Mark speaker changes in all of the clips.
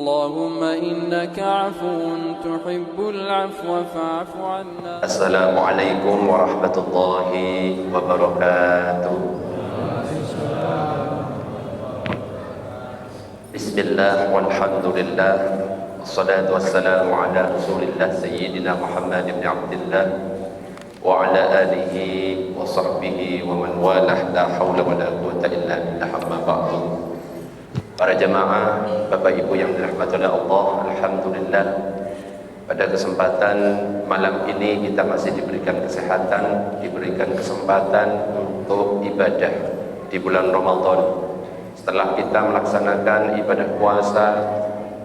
Speaker 1: اللهم إنك عفو تحب العفو فاعف عنا.
Speaker 2: السلام عليكم ورحمة الله وبركاته. بسم الله والحمد لله والصلاة والسلام على رسول الله سيدنا محمد بن عبد الله وعلى آله وصحبه ومن والاه لا حول ولا قوة إلا بالله. أما بعد. Para jemaah, Bapak Ibu yang dirahmati oleh Allah, alhamdulillah pada kesempatan malam ini kita masih diberikan kesehatan, diberikan kesempatan untuk ibadah di bulan Ramadan. Setelah kita melaksanakan ibadah puasa,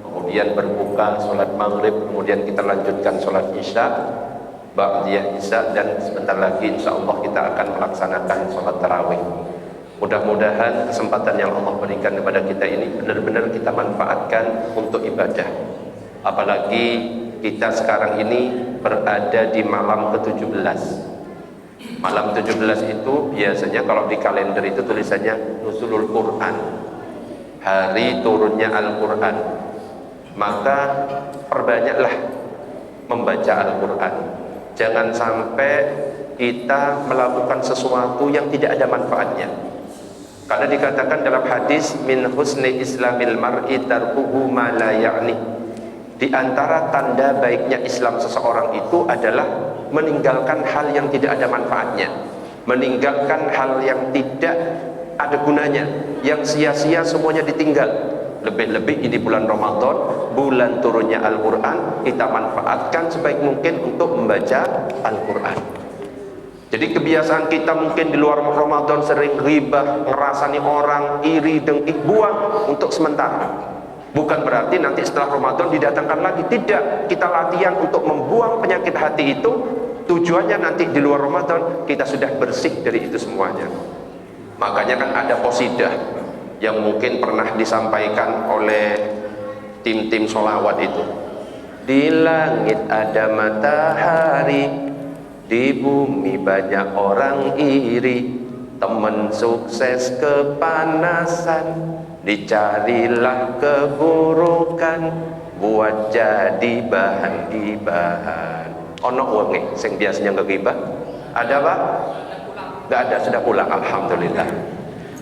Speaker 2: kemudian berbuka, sholat maghrib, kemudian kita lanjutkan sholat isya, ba'diyah isya, dan sebentar lagi insya Allah kita akan melaksanakan sholat tarawih. Mudah-mudahan kesempatan yang Allah berikan kepada kita ini benar-benar kita manfaatkan untuk ibadah. Apalagi kita sekarang ini berada di malam ke-17. Malam 17 itu biasanya kalau di kalender itu tulisannya Nuzulul Quran, hari turunnya Al-Quran. Maka perbanyaklah membaca Al-Quran. Jangan sampai kita melakukan sesuatu yang tidak ada manfaatnya. Karena dikatakan dalam hadis, min husni islamil mar'i tarkuhu ma la ya'ni. Di antara tanda baiknya Islam seseorang itu adalah meninggalkan hal yang tidak ada manfaatnya, meninggalkan hal yang tidak ada gunanya, yang sia-sia semuanya ditinggal. Lebih-lebih ini bulan Ramadan, bulan turunnya Al-Quran, kita manfaatkan sebaik mungkin untuk membaca Al-Quran. Jadi kebiasaan kita mungkin di luar Ramadan sering ghibah, ngerasani orang, iri, dengki, buang untuk sementara. Bukan berarti nanti setelah Ramadan didatangkan lagi. Tidak, kita latihan untuk membuang penyakit hati itu. Tujuannya nanti di luar Ramadan kita sudah bersih dari itu semuanya. Makanya kan ada qasidah yang mungkin pernah disampaikan oleh tim-tim sholawat itu. Di langit ada matahari, di bumi banyak orang iri, temen sukses kepanasan, dicarilah keburukan, buat jadi bahan gibahan. Ono wonge sing biasanya ngegibah? Ada Pak? Enggak ada, sudah pulang, alhamdulillah.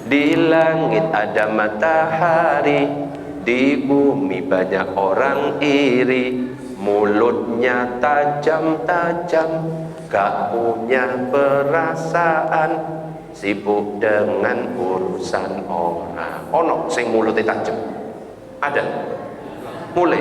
Speaker 2: Di langit ada matahari, di bumi banyak orang iri, mulutnya tajam-tajam, gak punya perasaan, sibuk dengan urusan orang. Ono sing mulutnya tajam? Ada? Mulai?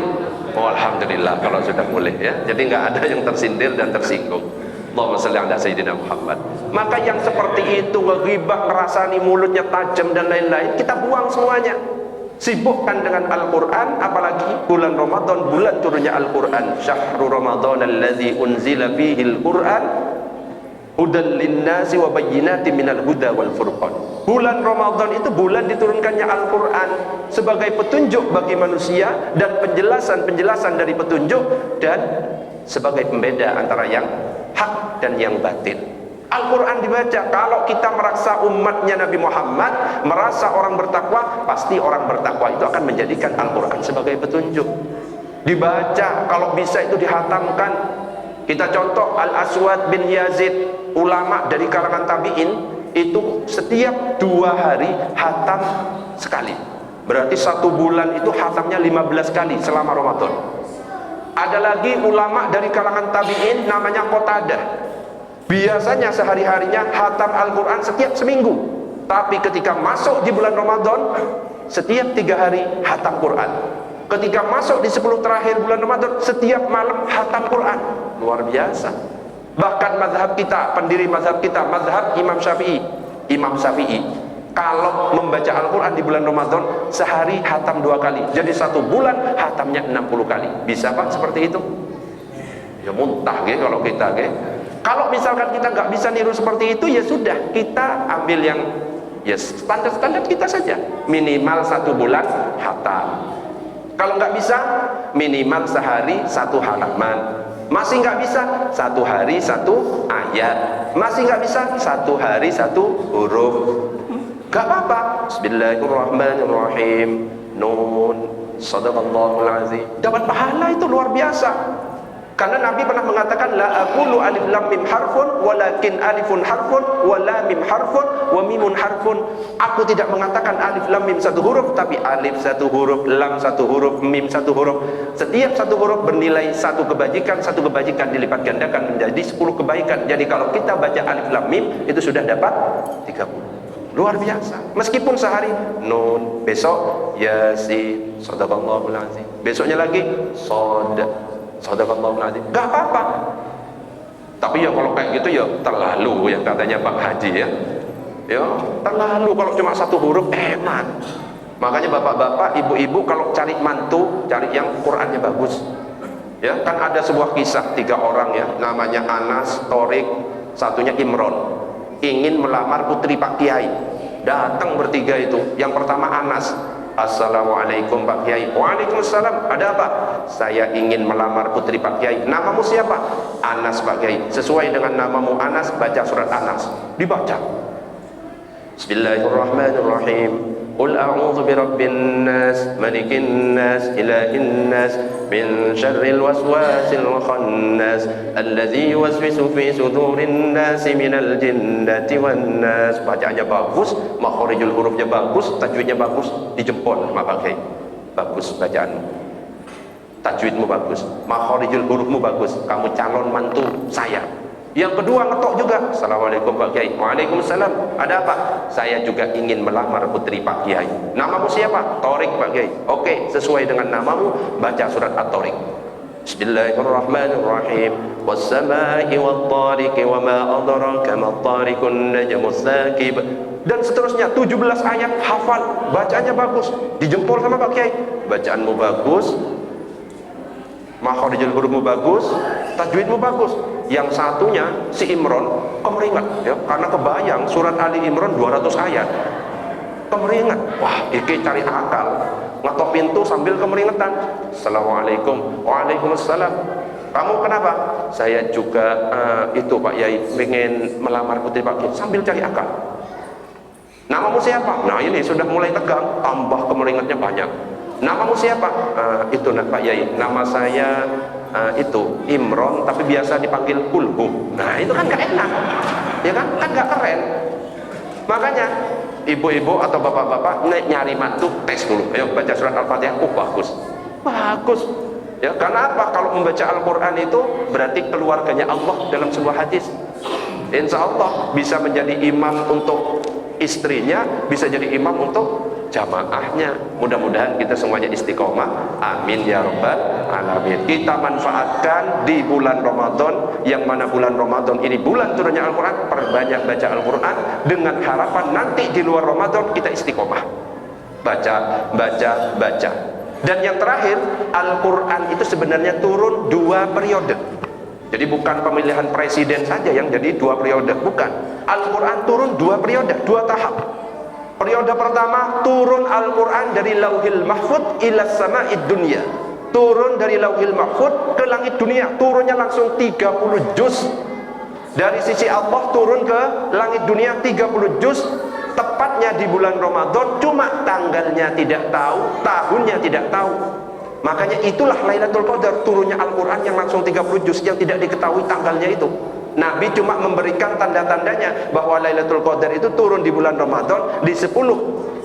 Speaker 2: Oh alhamdulillah kalau sudah mulai ya. Jadi nggak ada yang tersindir dan tersinggung. Allahumma shalli ala sayyidina Muhammad. Maka yang seperti itu, ngeghibah, ngerasani mulutnya tajam dan lain-lain, kita buang semuanya. Sibukkan dengan Al-Quran, apalagi bulan Ramadan, bulan turunnya Al-Quran. Syahrul Ramadan alladzi unzila fihi Al-Quran hudan linnasi wa bayyinatin minal huda wal furqan. Bulan Ramadan itu bulan diturunkannya Al-Quran sebagai petunjuk bagi manusia dan penjelasan-penjelasan dari petunjuk, dan sebagai pembeda antara yang hak dan yang batil. Al-Quran dibaca. Kalau kita merasa umatnya Nabi Muhammad, merasa orang bertakwa, pasti orang bertakwa itu akan menjadikan Al-Quran sebagai petunjuk. Dibaca, kalau bisa itu dihatamkan. Kita contoh Al-Aswad bin Yazid, ulama dari kalangan tabi'in, itu setiap 2 hari hatam sekali. Berarti 1 bulan itu hatamnya 15 kali selama Ramadan. Ada lagi ulama dari kalangan tabi'in namanya Qatadah. Biasanya sehari-harinya hatam Al-Quran setiap seminggu. Tapi ketika masuk di bulan Ramadan, setiap 3 hari hatam Quran. Ketika masuk di 10 terakhir bulan Ramadan, setiap malam hatam Quran. Luar biasa. Bahkan mazhab kita, pendiri mazhab kita, mazhab Imam Syafi'i, kalau membaca Al-Quran di bulan Ramadan, sehari hatam 2 kali. Jadi 1 bulan hatamnya 60 kali. Bisa Pak seperti itu? Ya muntah kalau kita Kalau misalkan kita nggak bisa niru seperti itu, ya sudah, kita ambil yang ya standar-standar kita saja. Minimal 1 bulan hatam. Kalau nggak bisa, minimal sehari 1 halaman. Masih nggak bisa, 1 hari 1 ayat. Masih nggak bisa, 1 hari 1 huruf. Gak apa-apa. Bismillahirrahmanirrahim. Nun Shadaqallahul azim. Dapat pahala itu luar biasa. Karena Nabi pernah mengatakan la aqulu alif lam mim harfun walakin alifun harfun wa lam mim harfun wa mimun harfun. Aku tidak mengatakan alif lam mim satu huruf, tapi alif satu huruf, lam satu huruf, mim satu huruf. Setiap satu huruf bernilai satu kebajikan dilipat gandakan menjadi 10 kebaikan. Jadi kalau kita baca alif lam mim itu sudah dapat 30. Luar biasa. Meskipun sehari nun, besok yasin, shadaqallahul azim. Besoknya lagi shadaqallahul azim. Enggak apa-apa. Tapi ya kalau kayak gitu ya terlalu, yang katanya Pak Haji ya. Ya, terlalu kalau cuma satu huruf eman. Makanya bapak-bapak, ibu-ibu kalau cari mantu, cari yang Qur'annya bagus. Ya, kan ada sebuah kisah 3 orang ya, namanya Anas, Torik, satunya Imron. Ingin melamar putri Pak Kiai. Datang bertiga itu. Yang pertama Anas. Assalamualaikum Pak Kiai. Waalaikumsalam. Ada apa? Saya ingin melamar putri Pak Kiai. Namamu siapa? Anas Pak Kiai. Sesuai dengan namamu Anas, baca surat Anas. Dibaca. Bismillahirrahmanirrahim. Qul a'udzu birabbin nas, malikin nas, ilahin nas, min syarril waswasil khannas, allazi yuwaswisu fi sudurin nas minal jinnati wan nas. Bacaannya bagus, makharijul hurufnya bagus, tajwidnya bagus, dijempol sama Pak Kiai. Bagus bacaanmu. Tajwidmu bagus, makharijul hurufmu bagus, kamu calon mantu saya. Yang kedua ngetok juga. Assalamualaikum Pak Kiai. Waalaikumsalam. Ada apa? Saya juga ingin melamar putri Pak Kiai. Namamu siapa? Torik Pak Kiai. Oke, sesuai dengan namamu, baca surat At-Torik. Bismillahirrahmanirrahim. Was-samaa'i wat-tariqi wa ma adraka mat-tariqun najmus tsaqib. Dan seterusnya 17 ayat hafal, bacanya bagus, dijempol sama Pak Kiai. Bacaanmu bagus, makharijul hurufmu bagus, tajwidmu bagus. Yang satunya si Imron kemeringat ya, karena kebayang surat Ali Imran 200 ayat. Kemeringat. Wah, iki cari akal. Ngetok pintu sambil kemeringetan. Assalamualaikum. Waalaikumsalam. Kamu kenapa? Saya juga itu Pak Yai pengen melamar putri Pak Kiai, sambil cari akal. Namamu siapa? Nah, ini sudah mulai tegang, tambah kemeringatnya banyak. Namamu siapa? Itu Pak Yai. Nama saya itu Imron, tapi biasa dipanggil Kulhu. Nah, itu kan gak enak, ya kan? Kan gak keren. Makanya ibu-ibu atau bapak-bapak nyari mantu, tes dulu. Ayo baca surat Al-Fatihah. Bagus, bagus. Ya, karena apa? Kalau membaca Al-Quran itu berarti keluarganya Allah dalam sebuah hadis. Insya Allah bisa menjadi imam untuk istrinya, bisa jadi imam untuk jamaahnya. Mudah-mudahan kita semuanya istiqomah. Amin ya rabbal alamin. Kita manfaatkan di bulan Ramadan, yang mana bulan Ramadan ini bulan turunnya Al-Quran. Perbanyak baca Al-Quran dengan harapan nanti di luar Ramadan kita istiqomah. Baca. Dan yang terakhir, Al-Quran itu sebenarnya turun 2 periode. Jadi bukan pemilihan presiden saja yang jadi 2 periode, bukan. Al-Quran turun 2 periode, 2 tahap. Periode pertama, turun Al-Quran dari Lauhil Mahfud ila sama'id dunya. Turun dari Lauhil Mahfud ke langit dunia. Turunnya langsung 30 juz. Dari sisi Allah turun ke langit dunia 30 juz. Tepatnya di bulan Ramadan, cuma tanggalnya tidak tahu, tahunnya tidak tahu. Makanya itulah Lailatul Qadar, turunnya Al-Quran yang langsung 30 juz, yang tidak diketahui tanggalnya itu. Nabi cuma memberikan tanda-tandanya bahwa Lailatul Qadar itu turun di bulan Ramadan di 10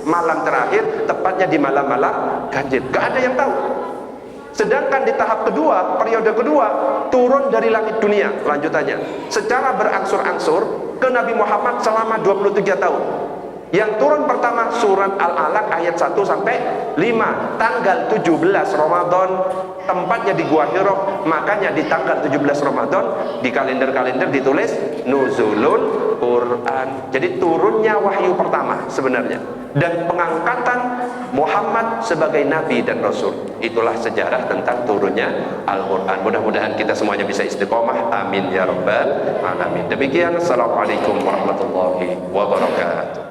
Speaker 2: malam terakhir, tepatnya di malam-malam ganjil. Gak ada yang tahu. Sedangkan di tahap kedua, periode kedua, turun dari langit dunia lanjutannya secara berangsur-angsur ke Nabi Muhammad selama 23 tahun. Yang turun pertama surat Al-Alaq ayat 1 sampai 5, tanggal 17 Ramadan, tempatnya di Gua Hira. Makanya di tanggal 17 Ramadan di kalender-kalender ditulis Nuzulul Quran. Jadi turunnya wahyu pertama sebenarnya, dan pengangkatan Muhammad sebagai nabi dan rasul. Itulah sejarah tentang turunnya Al-Quran. Mudah-mudahan kita semuanya bisa istiqomah. Amin ya rabbal alamin. Demikian, assalamualaikum warahmatullahi wabarakatuh.